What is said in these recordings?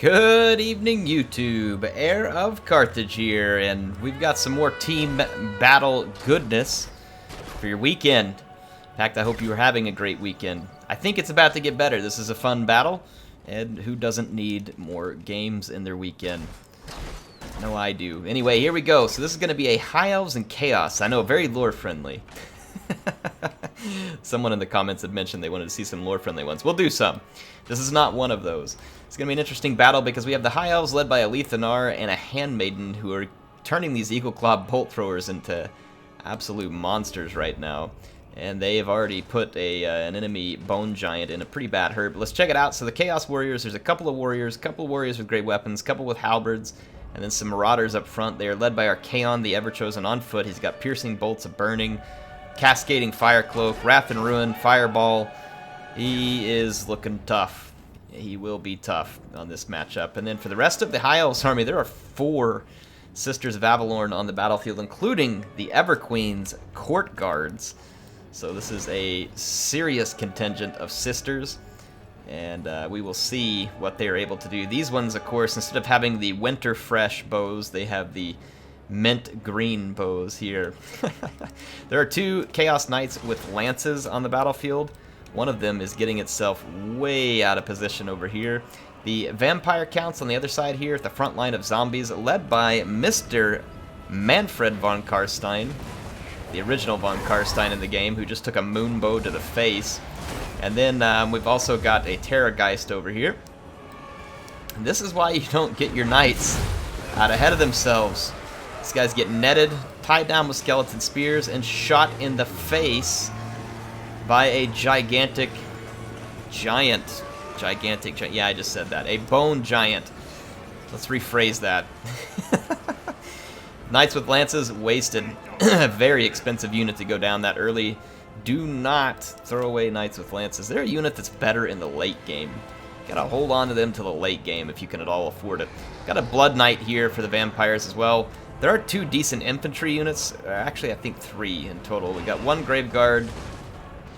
Good evening, YouTube. HeirofCarthage here, and we've got some more team battle goodness for your weekend. In fact, I hope you are having a great weekend. I think it's about to get better. This is a fun battle, and who doesn't need more games in their weekend? No, I do. Anyway, here we go. So this is going to be a High Elves and Chaos. I know, very lore-friendly. Someone in the comments had mentioned they wanted to see some lore-friendly ones. We'll do some. This is not one of those. It's going to be an interesting battle because we have the High Elves led by a Lethanar and a Handmaiden who are turning these Eagle Claw bolt throwers into absolute monsters right now. And they have already put an enemy Bone Giant in a pretty bad hurt. But let's check it out. So the Chaos Warriors, there's a couple of warriors with great weapons, a couple with halberds, and then some Marauders up front. They are led by Archaon, the Ever-Chosen, on foot. He's got piercing bolts of burning, cascading fire cloak, wrath and ruin, fireball. He is looking tough. He will be tough on this matchup. And then for the rest of the High Elves army, there are 4 Sisters of Avelorn on the battlefield, including the Everqueen's court guards. So this is a serious contingent of sisters, and we will see what they are able to do. These ones, of course, instead of having the winter fresh bows, they have the mint green bows here. There are 2 Chaos Knights with lances on the battlefield. One of them is getting itself way out of position over here. The Vampire Counts on the other side here at the front line of zombies, led by Mr. Manfred von Karstein, the original von Karstein in the game, who just took a moonbow to the face. And then we've also got a Terrorgeist over here. And this is why you don't get your knights out ahead of themselves. These guys get netted, tied down with skeleton spears, and shot in the face by a gigantic, yeah, I just said that. A bone giant. Let's rephrase that. Knights with lances, wasted. A very expensive unit to go down that early. Do not throw away Knights with lances. They're a unit that's better in the late game. Gotta hold on to them till the late game if you can at all afford it. Got a Blood Knight here for the vampires as well. There are 2 decent infantry units. Actually, I think 3 in total. We got 1 Grave Guard.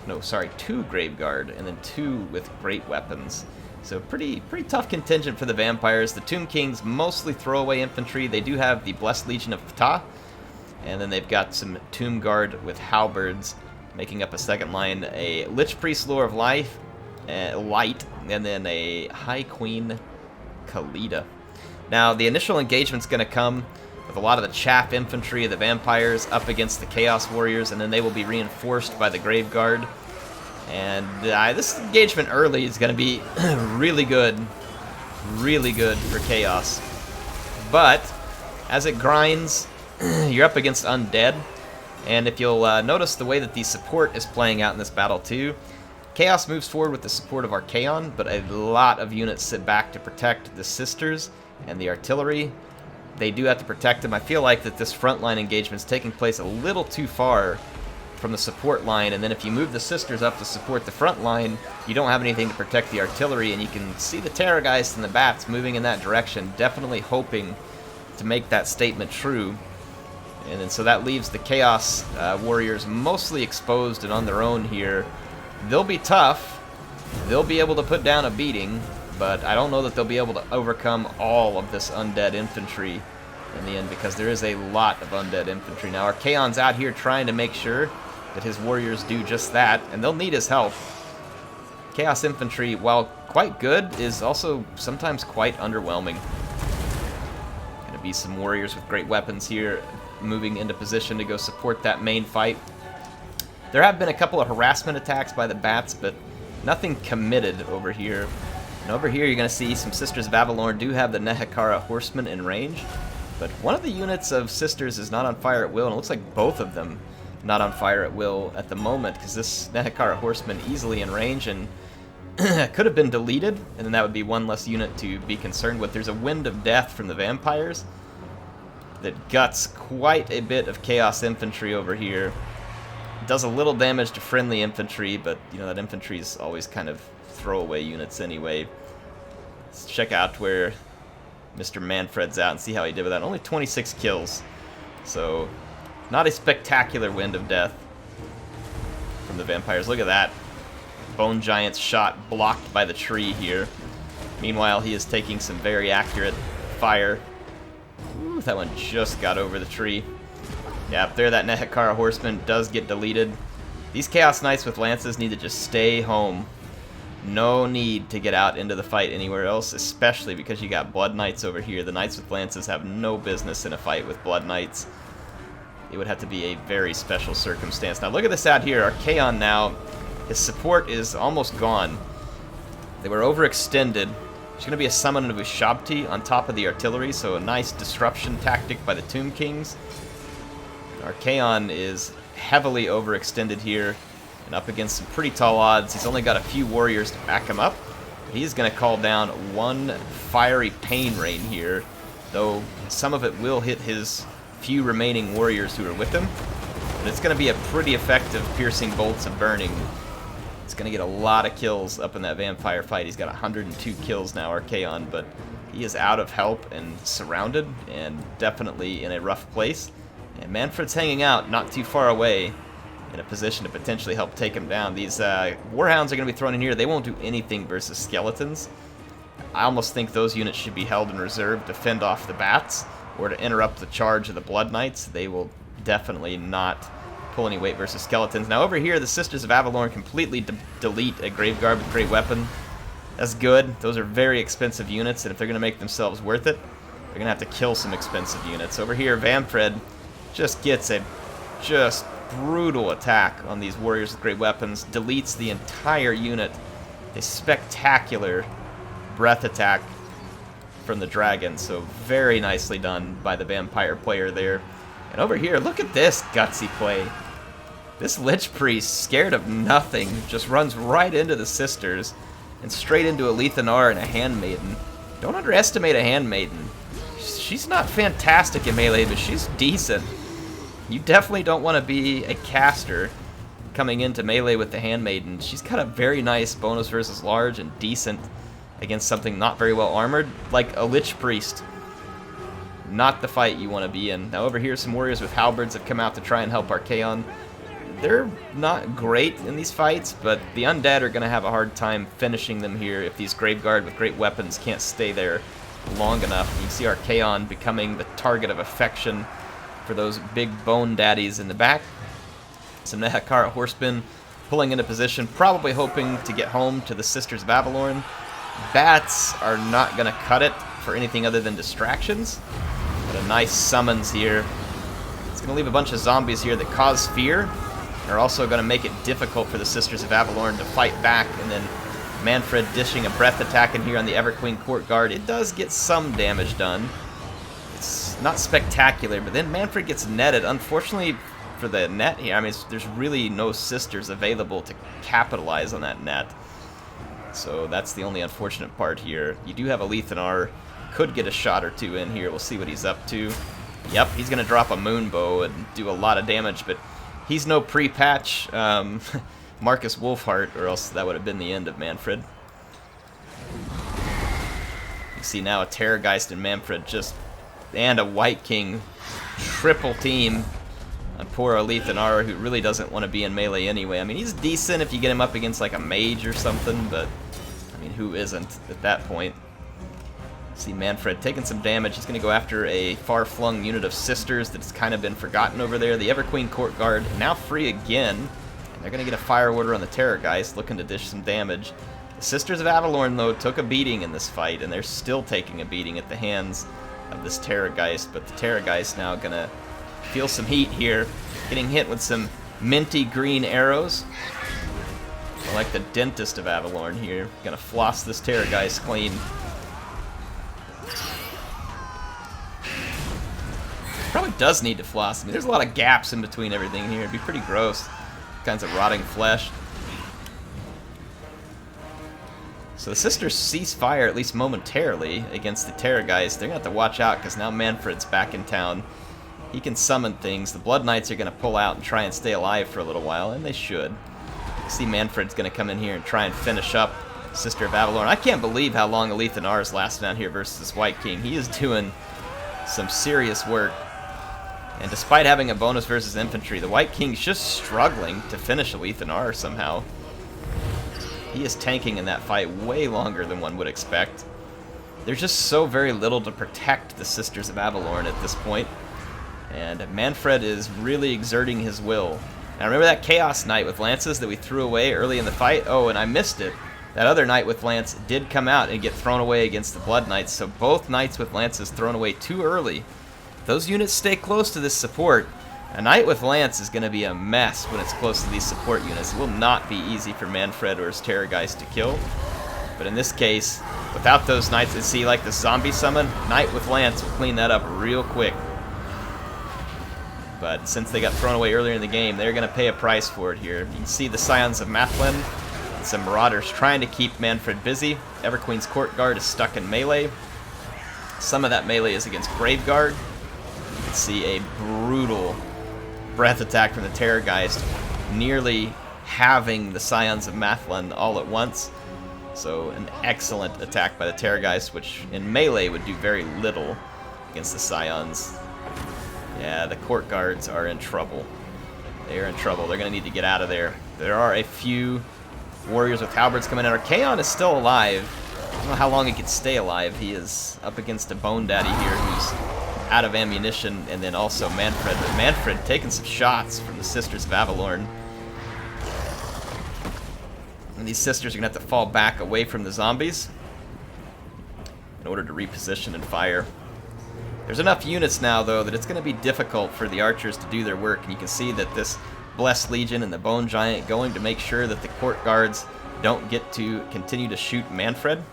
No, sorry, 2 Grave Guard, and then 2 with great weapons. So pretty tough contingent for the vampires. The Tomb Kings mostly throwaway infantry. They do have the Blessed Legion of Ptah, and then they've got some Tomb Guard with halberds, making up a second line. A Lich Priest Lore of Life, Light, and then a High Queen Khalida. Now, the initial engagement's going to come with a lot of the chaff infantry of the vampires up against the Chaos Warriors, and then they will be reinforced by the Grave Guard. And this engagement early is going to be really good for Chaos. But as it grinds, you're up against Undead, and if you'll notice the way that the support is playing out in this battle too, Chaos moves forward with the support of Archaon, but a lot of units sit back to protect the Sisters and the artillery. They do have to protect them. I feel like that this frontline engagement is taking place a little too far from the support line, and then if you move the Sisters up to support the front line, you don't have anything to protect the artillery, and you can see the Terrorgeist and the Bats moving in that direction, definitely hoping to make that statement true. And then so that leaves the Chaos Warriors mostly exposed and on their own here. They'll be tough. They'll be able to put down a beating, but I don't know that they'll be able to overcome all of this Undead infantry in the end, because there is a lot of Undead infantry. Now, Archaon's out here trying to make sure that his warriors do just that, and they'll need his help. Chaos infantry, while quite good, is also sometimes quite underwhelming. Gonna be some warriors with great weapons here, moving into position to go support that main fight. There have been a couple of harassment attacks by the Bats, but nothing committed over here. And over here, you're going to see some Sisters of Avelorn do have the Nehekara Horsemen in range, but one of the units of Sisters is not on fire at will, and it looks like both of them not on fire at will at the moment, because this Nehekara Horseman easily in range and could have been deleted, and then that would be one less unit to be concerned with. There's a Wind of Death from the vampires that guts quite a bit of Chaos infantry over here. Does a little damage to friendly infantry, but you know that infantry is always kind of throwaway units anyway. Let's check out where Mr. Manfred's out and see how he did with that. Only 26 kills, so not a spectacular Wind of Death from the vampires. Look at that. Bone Giant's shot blocked by the tree here. Meanwhile, he is taking some very accurate fire. Ooh, that one just got over the tree. Yeah, up there, that Nehekara Horseman does get deleted. These Chaos Knights with Lances need to just stay home. No need to get out into the fight anywhere else, especially because you got Blood Knights over here. The Knights with Lances have no business in a fight with Blood Knights. It would have to be a very special circumstance. Now look at this out here. Archaon now, his support is almost gone. They were overextended. There's going to be a summon of Ushabti on top of the artillery, so a nice disruption tactic by the Tomb Kings. Archaon is heavily overextended here and up against some pretty tall odds. He's only got a few warriors to back him up. He's going to call down one fiery pain rain here, though some of it will hit his few remaining warriors who are with him. But it's going to be a pretty effective piercing bolts of burning. It's going to get a lot of kills up in that vampire fight. He's got 102 kills now, Archaon, but he is out of help and surrounded and definitely in a rough place. And Manfred's hanging out not too far away in a position to potentially help take him down. These Warhounds are going to be thrown in here. They won't do anything versus skeletons. I almost think those units should be held in reserve to fend off the bats or to interrupt the charge of the Blood Knights. They will definitely not pull any weight versus skeletons. Now over here, the Sisters of Avelorn completely delete a Graveguard with Great Weapon. That's good. Those are very expensive units, and if they're going to make themselves worth it, they're going to have to kill some expensive units. Over here, Manfred just gets a just brutal attack on these warriors with great weapons, deletes the entire unit. A spectacular breath attack from the dragon, so very nicely done by the vampire player there. And over here, look at this gutsy play. This Lich Priest, scared of nothing, just runs right into the Sisters and straight into a Lethanar and a Handmaiden. Don't underestimate a Handmaiden. She's not fantastic in melee, but she's decent. You definitely don't want to be a caster coming into melee with the Handmaiden. She's got a very nice bonus versus large and decent against something not very well armored, like a Lich Priest. Not the fight you want to be in. Now over here, some warriors with halberds have come out to try and help Archaon. They're not great in these fights, but the Undead are going to have a hard time finishing them here if these Graveguard with great weapons can't stay there long enough. You can see Archaon becoming the target of affection for those big bone daddies in the back. Some Nehekara horsemen pulling into position, probably hoping to get home to the Sisters of Avelorn. Bats are not going to cut it for anything other than distractions. But a nice summons here. It's going to leave a bunch of zombies here that cause fear. They're also going to make it difficult for the Sisters of Avelorn to fight back. And then Manfred dishing a breath attack in here on the Everqueen Court Guard. It does get some damage done. It's not spectacular, but then Manfred gets netted. Unfortunately for the net here, I mean, there's really no Sisters available to capitalize on that net. So that's the only unfortunate part here. You do have a Lethanar. Could get a shot or two in here. We'll see what he's up to. Yep, he's going to drop a Moonbow and do a lot of damage, but he's no pre-patch Marcus Wolfheart, or else that would have been the end of Manfred. You see now a Terrorgeist and Manfred just... and a White King triple team on poor Lethanar, who really doesn't want to be in melee anyway. I mean, he's decent if you get him up against like a mage or something, but I mean, who isn't at that point? See Manfred taking some damage. He's going to go after a far-flung unit of Sisters that's kind of been forgotten over there. The Everqueen Court Guard now free again, and they're going to get a fire order on the Terrorgeist, looking to dish some damage. The Sisters of Avelorn, though, took a beating in this fight, and they're still taking a beating at the hands of this Terrorgeist, but the Terrorgeist now going to feel some heat here, getting hit with some minty green arrows. Like the dentist of Avelorn here, going to floss this Terrorgeist clean. Probably does need to floss. I mean, there's a lot of gaps in between everything here. It'd be pretty gross. Kinds of rotting flesh. So the Sisters cease fire, at least momentarily, against the Terrorgeist. They're going to have to watch out, because now Manfred's back in town. He can summon things. The Blood Knights are going to pull out and try and stay alive for a little while, and they should. You see Manfred's going to come in here and try and finish up Sister of Avelorn. I can't believe how long Lethanar's lasted out here versus this White King. He is doing some serious work. And despite having a bonus versus infantry, the White King's just struggling to finish a Lethanar somehow. He is tanking in that fight way longer than one would expect. There's just so very little to protect the Sisters of Avelorn at this point. And Manfred is really exerting his will. Now remember that Chaos Knight with lances that we threw away early in the fight? Oh, and I missed it. That other knight with lance did come out and get thrown away against the Blood Knights, so both knights with lances thrown away too early. If those units stay close to this support, a knight with lance is going to be a mess when it's close to these support units. It will not be easy for Manfred or his Terrorgeist to kill. But in this case, without those knights, you see like the zombie summon, knight with lance will clean that up real quick. But since they got thrown away earlier in the game, they're going to pay a price for it here. You can see the Scions of Mathlin and some Marauders trying to keep Manfred busy. Everqueen's Court Guard is stuck in melee. Some of that melee is against Graveguard. You can see a brutal breath attack from the Terrorgeist, nearly halving the Scions of Mathlin all at once. So an excellent attack by the Terrorgeist, which in melee would do very little against the Scions. Yeah, the Court Guards are in trouble. They are in trouble. They're going to need to get out of there. There are a few warriors with halberds coming in. Archaon is still alive. I don't know how long he could stay alive. He is up against a Bone Daddy here who's out of ammunition, and then also Manfred. But Manfred taking some shots from the Sisters of Avelorn. And these sisters are going to have to fall back away from the zombies in order to reposition and fire. There's enough units now, though, that it's going to be difficult for the archers to do their work, and you can see that this Blessed Legion and the Bone Giant going to make sure that the Court Guards don't get to continue to shoot Manfred.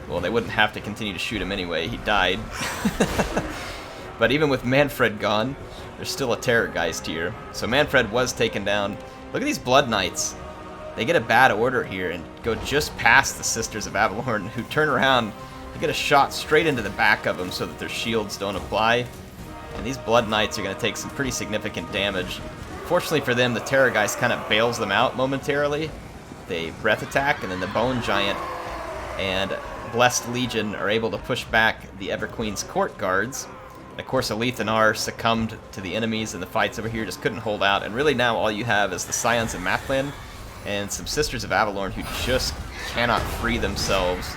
Well, they wouldn't have to continue to shoot him anyway. He died. But even with Manfred gone, there's still a Terrorgeist here. So Manfred was taken down. Look at these Blood Knights. They get a bad order here and go just past the Sisters of Avelorn, who turn around. They get a shot straight into the back of them so that their shields don't apply. And these Blood Knights are going to take some pretty significant damage. Fortunately for them, the Terrorgeist kind of bails them out momentarily. They breath attack, and then the Bone Giant and Blessed Legion are able to push back the Everqueen's Court Guards. And of course, Alethanar succumbed to the enemies in the fights over here, just couldn't hold out. And really now all you have is the Scions of Mathlin and some Sisters of Avelorn who just cannot free themselves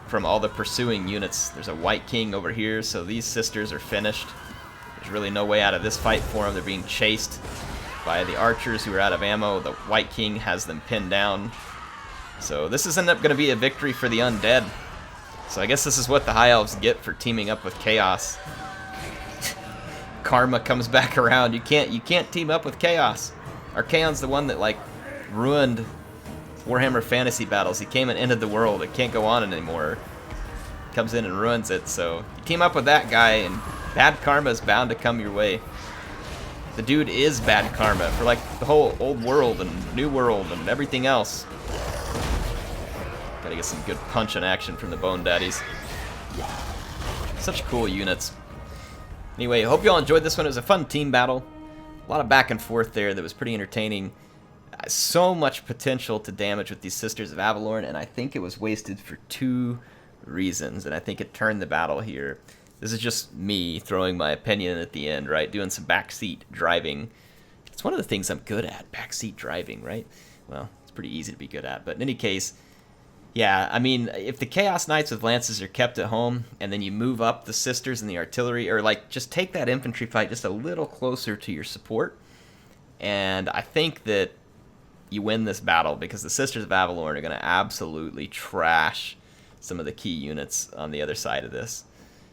from all the pursuing units. There's a White King over here, so these sisters are finished. There's really no way out of this fight for them. They're being chased by the archers who are out of ammo. The White King has them pinned down. So this is up going to be a victory for the Undead. So I guess this is what the High Elves get for teaming up with Chaos. Karma comes back around. You can't team up with Chaos. Archaon's the one that like ruined Warhammer Fantasy Battles. He came and ended the world. It can't go on anymore. Comes in and ruins it. So you team up with that guy, and bad karma is bound to come your way. The dude is bad karma for like the whole old world and new world and everything else. Gotta get some good punch and action from the Bone Daddies. Such cool units. Anyway, I hope you all enjoyed this one. It was a fun team battle. A lot of back and forth there that was pretty entertaining. So much potential to damage with these Sisters of Avelorn, and I think it was wasted for two reasons, and I think it turned the battle here. This is just me throwing my opinion at the end, right? Doing some backseat driving. It's one of the things I'm good at, backseat driving, right? Well, it's pretty easy to be good at, but in any case, yeah, I mean, if the Chaos Knights with lances are kept at home, and then you move up the Sisters and the artillery, or like just take that infantry fight just a little closer to your support, and I think that you win this battle, because the Sisters of Avelorn are going to absolutely trash some of the key units on the other side of this.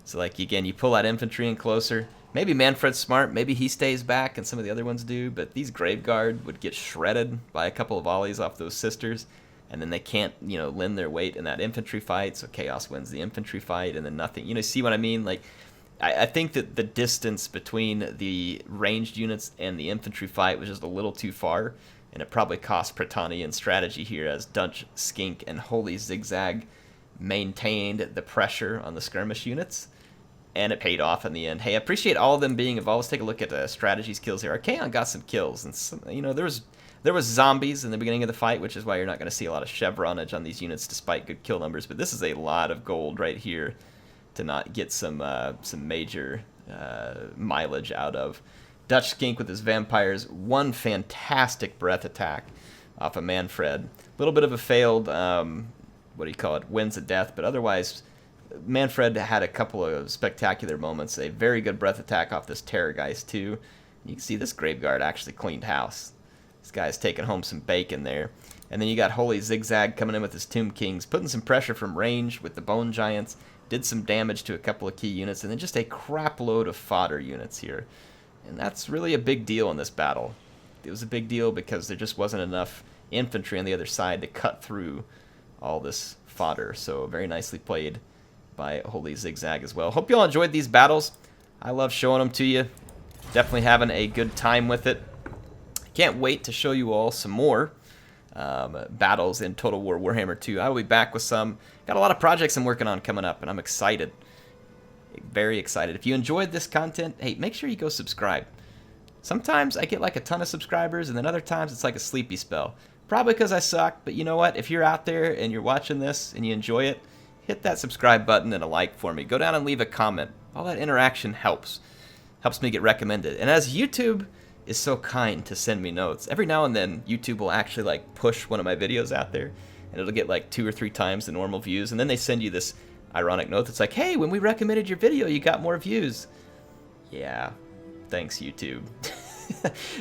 So like, again, you pull that infantry in closer. Maybe Manfred's smart, maybe he stays back and some of the other ones do, but these Graveguard would get shredded by a couple of volleys off those Sisters, and then they can't, lend their weight in that infantry fight, so Chaos wins the infantry fight, and then nothing. See what I mean? Like, I think that the distance between the ranged units and the infantry fight was just a little too far, and it probably cost Praetorian strategy here, as Dunch, Skink, and Holy Zigzag maintained the pressure on the skirmish units, and it paid off in the end. Hey, I appreciate all of them being involved. Let's take a look at strategies kills here. Archaon got some kills, and some, there was zombies in the beginning of the fight, which is why you're not going to see a lot of chevronage on these units despite good kill numbers, but this is a lot of gold right here to not get some major mileage out of. Dutch Skink with his vampires. One fantastic breath attack off of Manfred. A little bit of a failed, what do you call it, wins at death, but otherwise, Manfred had a couple of spectacular moments. A very good breath attack off this Terrorgeist, too. You can see this Graveguard actually cleaned house. This guy's taking home some bacon there. And then you got Holy Zigzag coming in with his Tomb Kings, putting some pressure from range with the Bone Giants, did some damage to a couple of key units, and then just a crap load of fodder units here. And that's really a big deal in this battle. It was a big deal because there just wasn't enough infantry on the other side to cut through all this fodder. So very nicely played by Holy Zigzag as well. Hope you all enjoyed these battles. I love showing them to you. Definitely having a good time with it. Can't wait to show you all some more battles in Total War Warhammer 2. I will be back with some. Got a lot of projects I'm working on coming up, and I'm excited. Very excited. If you enjoyed this content, hey, make sure you go subscribe. Sometimes I get like a ton of subscribers, and then other times it's like a sleepy spell. Probably because I suck, but you know what? If you're out there and you're watching this and you enjoy it, hit that subscribe button and a like for me. Go down and leave a comment. All that interaction helps. Helps me get recommended. And as YouTube is so kind to send me notes, every now and then YouTube will actually like push one of my videos out there, and it'll get like 2 or 3 times the normal views, and then they send you this ironic note that's like, hey, when we recommended your video, you got more views. Yeah, thanks YouTube.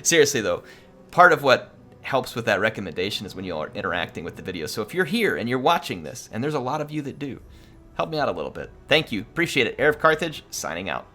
Seriously though, part of what helps with that recommendation is when you all are interacting with the video. So if you're here and you're watching this, and there's a lot of you that do, help me out a little bit. Thank you. Appreciate it. HeirofCarthage, signing out.